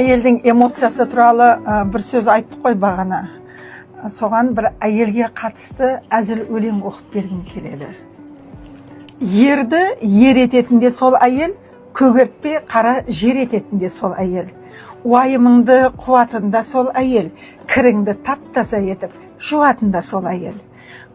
Әйелдің эмоциясы туралы бір сөз айттық қой бағана. Соған бір әйелге қатысты әзіл өлең оқып бергім келеді. Ерді ер ететінде сол әйел, көгертпе қара жер ететінде сол әйел. Уайымыңды қуатында сол әйел, кіріңді тап-таза етіп жуатында сол әйел.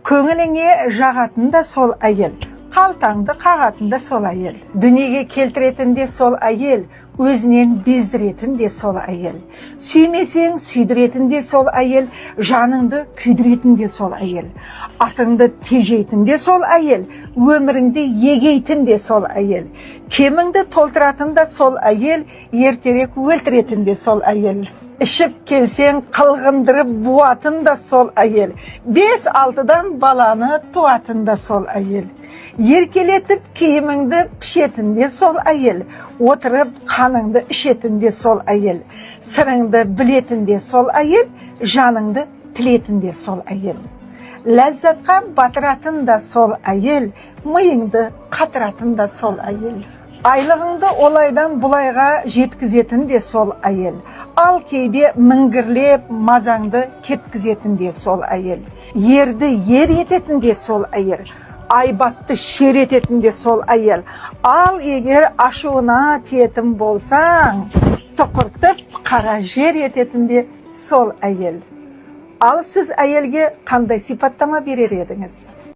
Көңіліңе жағатында сол әйел, қалтаңды қағатында сол әйел. Дүниеге келтіретінде сол әйел, өзінен бездіретінде сол әйел. Сүймесең сүйдіретінде сол әйел, жаныңды күйдіретінде сол әйел. Атыңды тежейтінде сол әйел, өміріңді егейтінде сол әйел. Кеміңді толтыратында сол әйел, ертерек өлтіретінде сол әйел. Ішіп келсең қылғындырып буатында сол әйел. 5-6-дан баланы туатында сол әйел. Еркелетіп киіміңді пішетінде сол әйел. Отырып қаныңды ішетінде сол әйел. Сырыңды білетінде сол әйел. Жаныңды тілетінде сол әйел. Ләззатқа батыратында сол әйел. Миыңды қатыратында сол әйел. Айлығыңды олайдан бұлайға жеткізетінде сол әйел. Ал кейде мінгірлеп мазаңды кеткізетінде сол әйел. Ерді ер ететінде сол әйел. Айбатты шер ететінде сол әйел. Ал егер ашуына тиетін болсаң, тұқыртып қара жер ететінде сол әйел. Ал сіз әйелге қандай сипаттама берер едіңіз?